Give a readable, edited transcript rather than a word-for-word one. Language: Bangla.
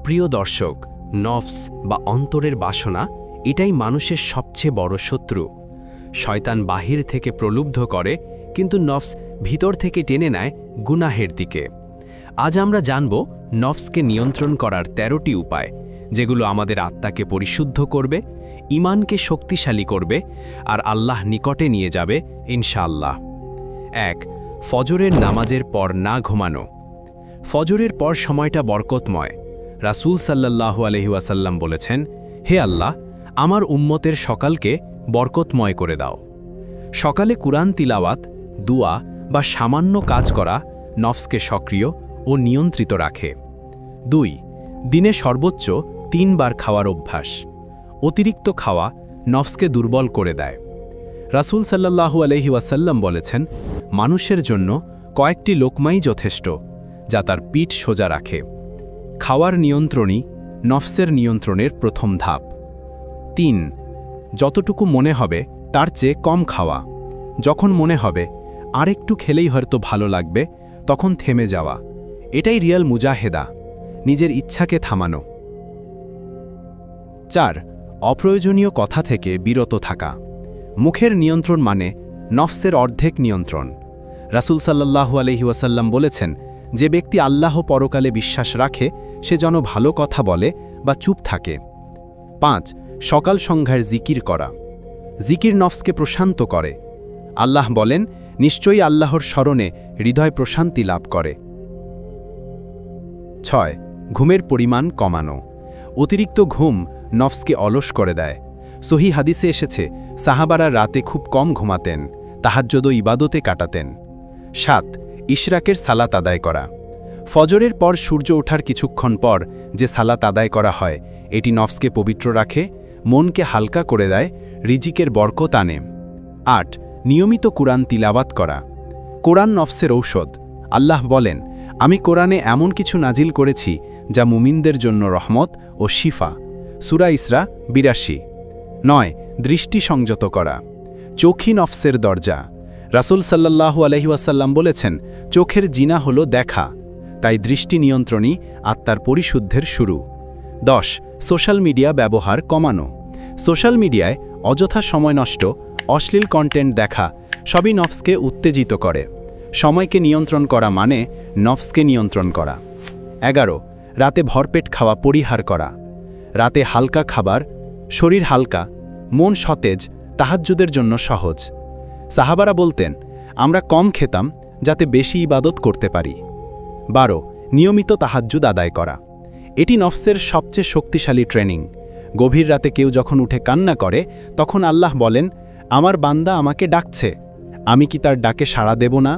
প্রিয় দর্শক, নফস বা অন্তরের বাসনা এটাই মানুষের সবচেয়ে বড় শত্রু। শয়তান বাহির থেকে প্রলুব্ধ করে, কিন্তু নফস ভিতর থেকে টেনে নেয় গুনাহের দিকে। আজ আমরা জানব নফসকে নিয়ন্ত্রণ করার 13টি উপায়, যেগুলো আমাদের আত্মাকে পরিশুদ্ধ করবে, ঈমানকে শক্তিশালী করবে আর আল্লাহ নিকটে নিয়ে যাবে ইনশাআল্লাহ। 1. ফজরের নামাজের পর না ঘুমানো। ফজরের পর সময়টা বরকতময়। রাসূল সাল্লাল্লাহু আলাইহি ওয়াসাল্লাম বলেছেন, হে আল্লাহ, আমার উম্মতের সকালকে বরকতময় করে দাও। সকালে কুরআন তিলাওয়াত, দুয়া বা সামান্য কাজ করা নফসকে সক্রিয় ও নিয়ন্ত্রিত রাখে। 2. দিনে সর্বোচ্চ 3 বার খাওয়ার অভ্যাস। অতিরিক্ত খাওয়া নফসকে দুর্বল করে দেয়। রাসূল সাল্লাল্লাহু আলাইহি ওয়াসাল্লাম বলেছেন, মানুষের জন্য কয়েকটি লোকমাই যথেষ্ট, যা তার পিঠ সোজা রাখে। খাওয়ার নিয়ন্ত্রণই নফসের নিয়ন্ত্রণের প্রথম ধাপ। 3. যতটুকু মনে হবে তার চেয়ে কম খাওয়া। যখন মনে হবে আরেকটু খেলেই হয়তো ভালো লাগবে, তখন থেমে যাওয়া। এটাই রিয়াল মুজাহেদা, নিজের ইচ্ছাকে থামানো। 4. অপ্রয়োজনীয় কথা থেকে বিরত থাকা। মুখের নিয়ন্ত্রণ মানে নফসের অর্ধেক নিয়ন্ত্রণ। রাসূল সাল্লাল্লাহু আলাইহি ওয়াসাল্লাম বলেছেন, যে ব্যক্তি আল্লাহ পরকালে বিশ্বাস রাখে সে যেন ভালো কথা বলে বা চুপ থাকে। 5. সকাল সন্ধ্যার জিকির করা। জিকির নফসকে প্রশান্ত করে। আল্লাহ বলেন, নিশ্চয়ই আল্লাহর স্মরণে হৃদয় প্রশান্তি লাভ করে। 6. ঘুমের পরিমাণ কমানো। অতিরিক্ত ঘুম নফসকে অলস করে দেয়। সহিহ হাদিসে এসেছে, সাহাবারা রাতে খুব কম ঘুমাতেন, তাহাজ্জুদ ও ইবাদতে কাটাতেন। 7. ইশরাকের সালাত আদায় করা। ফজরের পর সূর্য ওঠার কিছুক্ষণ পর যে সালাত আদায় করা হয়, এটি নফসকে পবিত্র রাখে, মনকে হালকা করে দেয়, রিজিকের বরকত আনে। 8. নিয়মিত কুরআন তিলাওয়াত করা। কোরআন নফসের ঔষধ। আল্লাহ বলেন, আমি কোরআনে এমন কিছু নাজিল করেছি যা মুমিনদের জন্য রহমত ও শিফা। সূরা ইসরা 82। 9. দৃষ্টি সংযত করা। চোখই নফসের দরজা। রাসূল সাল্লাল্লাহু আলাইহি ওয়াসাল্লাম বলেছেন, চোখের জিনা হলো দেখা, তাই দৃষ্টি নিয়ন্ত্রণই আত্মার পরিশুদ্ধের শুরু। 10. সোশ্যাল মিডিয়া ব্যবহার কমানো। সোশ্যাল মিডিয়ায় অযথা সময় নষ্ট, অশ্লীল কন্টেন্ট দেখা সবই নফসকে উত্তেজিত করে। সময়কে নিয়ন্ত্রণ করা মানে নফসকে নিয়ন্ত্রণ করা। 11. রাতে ভরপেট খাওয়া পরিহার করা। রাতে হালকা খাবার, শরীর হালকা, মন সতেজ, তাহাজ্জুদের জন্য সহজ। সাহাবারা বলতেন, আমরা কম খেতাম যাতে বেশি ইবাদত করতে পারি। 12. নিয়মিত তাহাজ্জুদ আদায় করা। এটি নফসের সবচেয়ে শক্তিশালী ট্রেনিং। গভীর রাতে কেউ যখন উঠে কান্না করে, তখন আল্লাহ বলেন, আমার বান্দা আমাকে ডাকছে, আমি কি তার ডাকে সাড়া দেব না?